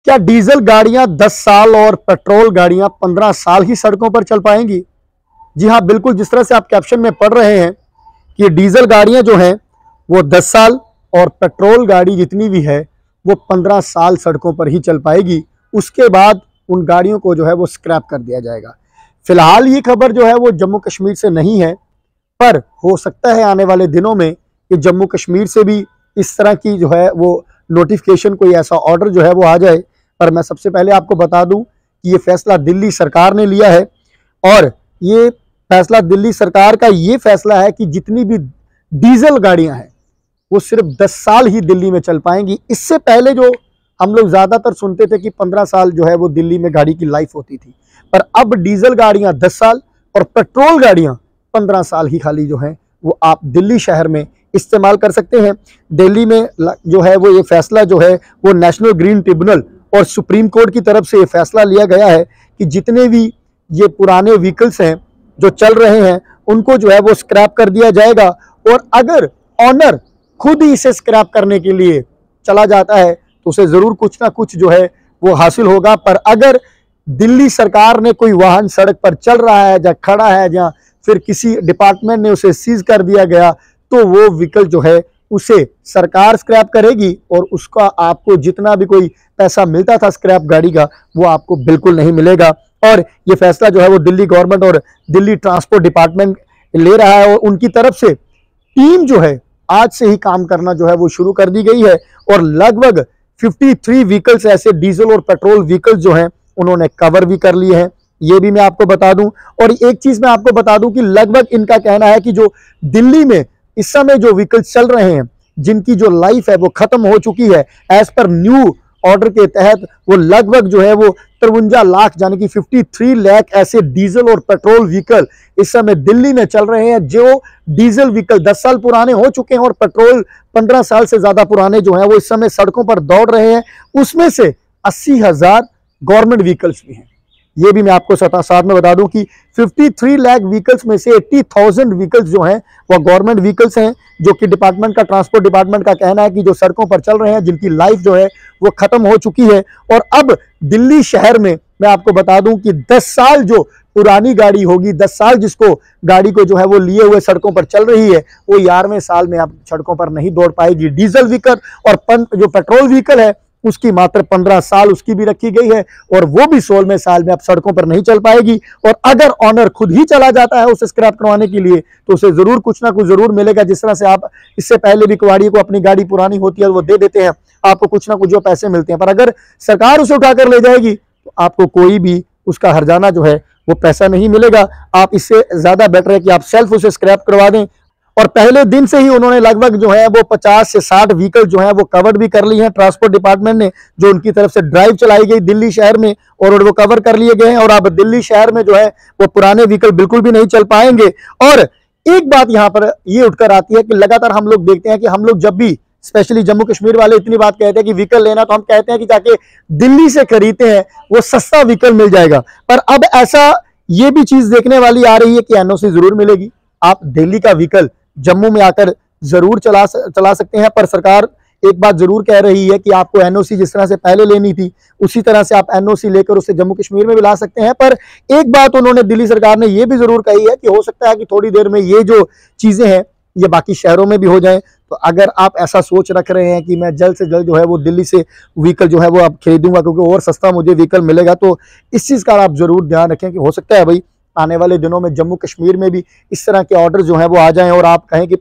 क्या डीजल गाड़ियां 10 साल और पेट्रोल गाड़ियां 15 साल ही सड़कों पर चल पाएंगी? जी हाँ, बिल्कुल जिस तरह से आप कैप्शन में पढ़ रहे हैं कि डीजल गाड़ियां जो हैं वो 10 साल और पेट्रोल गाड़ी जितनी भी है वो 15 साल सड़कों पर ही चल पाएगी। उसके बाद उन गाड़ियों को जो है वो स्क्रैप कर दिया जाएगा। फिलहाल ये खबर जो है वो जम्मू कश्मीर से नहीं है, पर हो सकता है आने वाले दिनों में कि जम्मू कश्मीर से भी इस तरह की जो है वो नोटिफिकेशन, कोई ऐसा ऑर्डर जो है वो आ जाए। पर मैं सबसे पहले आपको बता दूं कि ये फैसला दिल्ली सरकार ने लिया है और ये फैसला दिल्ली सरकार का ये फैसला है कि जितनी भी डीजल गाड़ियां हैं वो सिर्फ 10 साल ही दिल्ली में चल पाएंगी। इससे पहले जो हम लोग ज़्यादातर सुनते थे कि 15 साल जो है वो दिल्ली में गाड़ी की लाइफ होती थी, पर अब डीजल गाड़ियां 10 साल और पेट्रोल गाड़ियां 15 साल ही खाली जो है वो आप दिल्ली शहर में इस्तेमाल कर सकते हैं। दिल्ली में जो है वो ये फैसला जो है वो नेशनल ग्रीन ट्रिब्यूनल और सुप्रीम कोर्ट की तरफ से ये फैसला लिया गया है कि जितने भी ये पुराने व्हीकल्स हैं जो चल रहे हैं उनको जो है वो स्क्रैप कर दिया जाएगा। और अगर ऑनर खुद ही इसे स्क्रैप करने के लिए चला जाता है तो उसे ज़रूर कुछ ना कुछ जो है वो हासिल होगा। पर अगर दिल्ली सरकार ने कोई वाहन सड़क पर चल रहा है या खड़ा है या फिर किसी डिपार्टमेंट ने उसे सीज कर दिया गया तो वो व्हीकल जो है उसे सरकार स्क्रैप करेगी और उसका आपको जितना भी कोई पैसा मिलता था स्क्रैप गाड़ी का वो आपको बिल्कुल नहीं मिलेगा। और ये फैसला जो है वो दिल्ली गवर्नमेंट और दिल्ली ट्रांसपोर्ट डिपार्टमेंट ले रहा है और उनकी तरफ से टीम जो है आज से ही काम करना जो है वो शुरू कर दी गई है और लगभग 53 व्हीकल्स ऐसे डीजल और पेट्रोल व्हीकल्स जो हैं उन्होंने कवर भी कर लिए हैं, ये भी मैं आपको बता दूं। और एक चीज मैं आपको बता दूं कि लगभग इनका कहना है कि जो दिल्ली में इस समय जो व्हीकल्स चल रहे हैं जिनकी जो लाइफ है वो खत्म हो चुकी है, एज पर न्यू ऑर्डर के तहत वो लगभग जो है वो 53 लाख यानी कि 53 लाख ऐसे डीजल और पेट्रोल व्हीकल इस समय दिल्ली में चल रहे हैं। जो डीजल व्हीकल 10 साल पुराने हो चुके हैं और पेट्रोल 15 साल से ज्यादा पुराने जो हैं वो इस समय सड़कों पर दौड़ रहे हैं, उसमें से 80,000 गवर्नमेंट व्हीकल्स भी हैं। ये भी मैं आपको साथ में बता दूं कि 53 लाख व्हीकल्स में से 80,000 व्हीकल्स जो हैं वो गवर्नमेंट व्हीकल्स हैं, जो कि डिपार्टमेंट का ट्रांसपोर्ट डिपार्टमेंट का कहना है कि जो सड़कों पर चल रहे हैं जिनकी लाइफ जो है वो खत्म हो चुकी है। और अब दिल्ली शहर में मैं आपको बता दूं कि 10 साल जो पुरानी गाड़ी होगी, 10 साल जिसको गाड़ी को जो है वो लिए हुए सड़कों पर चल रही है, वो 11वें साल में अब सड़कों पर नहीं दौड़ पाएगी। डीजल व्हीकल और जो पेट्रोल व्हीकल है उसकी मात्र 15 साल उसकी भी रखी गई है और वो भी 16वें साल में अब सड़कों पर नहीं चल पाएगी। और अगर ऑनर खुद ही चला जाता है उसे स्क्रैप करवाने के लिए तो उसे जरूर कुछ ना कुछ जरूर मिलेगा। जिस तरह से आप इससे पहले भी कुवाड़ी को अपनी गाड़ी पुरानी होती है वो दे देते हैं, आपको कुछ ना कुछ जो पैसे मिलते हैं, पर अगर सरकार उसे उठाकर ले जाएगी तो आपको कोई भी उसका हर्जाना जो है वो पैसा नहीं मिलेगा। आप इससे ज्यादा बेटर है कि आप सेल्फ उसे स्क्रैप करवा दें। और पहले दिन से ही उन्होंने लगभग जो है वो 50 से 60 व्हीकल जो है वो कवर भी कर ली हैं। ट्रांसपोर्ट डिपार्टमेंट ने जो उनकी तरफ से ड्राइव चलाई गई दिल्ली शहर में और वो कवर कर लिए गए हैं और अब दिल्ली शहर में जो है वो पुराने व्हीकल बिल्कुल भी नहीं चल पाएंगे। और एक बात यहाँ पर ये उठकर आती है कि लगातार हम लोग देखते हैं कि हम लोग जब भी स्पेशली जम्मू कश्मीर वाले इतनी बात कहते हैं कि व्हीकल लेना तो हम कहते हैं कि जाके दिल्ली से खरीदते हैं वो सस्ता व्हीकल मिल जाएगा। पर अब ऐसा ये भी चीज देखने वाली आ रही है कि एनओसी जरूर मिलेगी, आप दिल्ली का व्हीकल जम्मू में आकर जरूर चला सकते हैं। पर सरकार एक बात जरूर कह रही है कि आपको एनओसी जिस तरह से पहले लेनी थी उसी तरह से आप एनओसी लेकर उसे जम्मू कश्मीर में भी ला सकते हैं। पर एक बात उन्होंने दिल्ली सरकार ने यह भी जरूर कही है कि हो सकता है कि थोड़ी देर में ये जो चीजें हैं ये बाकी शहरों में भी हो जाएं। तो अगर आप ऐसा सोच रख रहे हैं कि मैं जल्द से जल्द जो है वो दिल्ली से व्हीकल जो है वो अब खरीदूंगा क्योंकि और सस्ता मुझे व्हीकल मिलेगा, तो इस चीज़ का आप जरूर ध्यान रखें कि हो सकता है भाई आने वाले दिनों में जम्मू कश्मीर में भी इस तरह के ऑर्डर जो हैं वो आ जाएं और आप कहें कि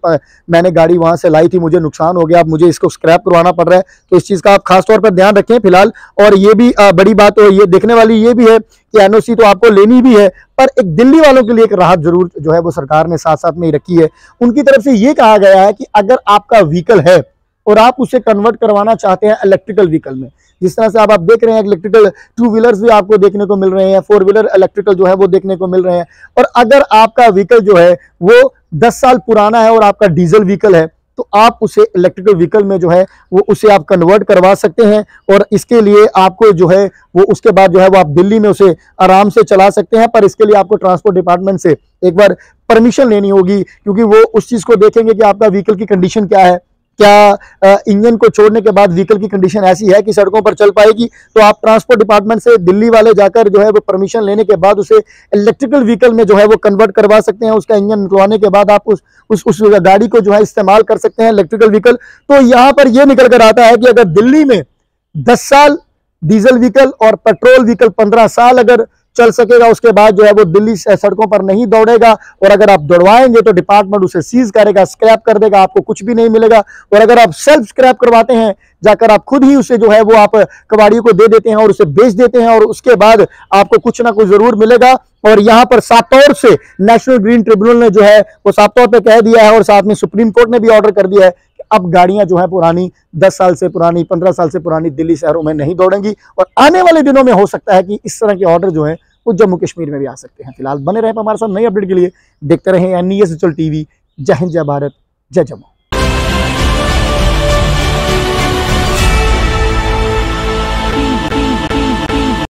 मैंने गाड़ी वहां से लाई थी, मुझे नुकसान हो गया, अब मुझे इसको स्क्रैप करवाना पड़ रहा है। तो इस चीज़ का आप खास तौर पर ध्यान रखें फिलहाल। और ये भी बड़ी बात ये देखने वाली ये भी है कि एनओसी तो आपको लेनी भी है, पर एक दिल्ली वालों के लिए एक राहत जरूर जो है वो सरकार ने साथ साथ में ही रखी है। उनकी तरफ से ये कहा गया है कि अगर आपका व्हीकल है और आप उसे कन्वर्ट करवाना चाहते हैं इलेक्ट्रिकल व्हीकल में, जिस तरह से आप देख रहे हैं इलेक्ट्रिकल 2 व्हीलर्स भी आपको देखने को मिल रहे हैं, 4 व्हीलर इलेक्ट्रिकल जो है वो देखने को मिल रहे हैं। और अगर आपका व्हीकल जो है वो 10 साल पुराना है और आपका डीजल व्हीकल है तो आप उसे इलेक्ट्रिकल व्हीकल में जो है वो उसे आप कन्वर्ट करवा सकते हैं। और इसके लिए आपको जो है वो उसके बाद जो है वो आप दिल्ली में उसे आराम से चला सकते हैं। पर इसके लिए आपको ट्रांसपोर्ट डिपार्टमेंट से एक बार परमिशन लेनी होगी क्योंकि वो उस चीज़ को देखेंगे कि आपका व्हीकल की कंडीशन क्या है, क्या इंजन को छोड़ने के बाद व्हीकल की कंडीशन ऐसी है कि सड़कों पर चल पाएगी? तो आप ट्रांसपोर्ट डिपार्टमेंट से दिल्ली वाले जाकर जो है वो परमिशन लेने के बाद उसे इलेक्ट्रिकल व्हीकल में जो है वो कन्वर्ट करवा सकते हैं। उसका इंजन निकलवाने के बाद आप उस गाड़ी को जो है इस्तेमाल कर सकते हैं, इलेक्ट्रिकल व्हीकल। तो यहाँ पर यह निकल कर आता है कि अगर दिल्ली में 10 साल डीजल व्हीकल और पेट्रोल व्हीकल 15 साल अगर चल सकेगा, उसके बाद जो है वो दिल्ली से सड़कों पर नहीं दौड़ेगा। और अगर आप दौड़वाएंगे तो डिपार्टमेंट उसे सीज करेगा, स्क्रैप कर देगा, आपको कुछ भी नहीं मिलेगा। और अगर आप सेल्फ स्क्रैप करवाते हैं, जाकर आप खुद ही उसे जो है वो आप कबाड़ियों को दे देते हैं और उसे बेच देते हैं, और उसके बाद आपको कुछ ना कुछ जरूर मिलेगा। और यहाँ पर साफ तौर से नेशनल ग्रीन ट्रिब्यूनल ने जो है वो साफ तौर पर कह दिया है, और साथ में सुप्रीम कोर्ट ने भी ऑर्डर कर दिया है कि अब गाड़ियां जो है पुरानी 10 साल से पुरानी, 15 साल से पुरानी दिल्ली शहरों में नहीं दौड़ेंगी। और आने वाले दिनों में हो सकता है कि इस तरह के ऑर्डर जो है वो जम्मू कश्मीर में भी आ सकते हैं। फिलहाल बने रहे हमारे साथ नई अपडेट के लिए, देखते रहें NES डिजिटल टीवी। जय हिंद, जय भारत, जय जम्मू।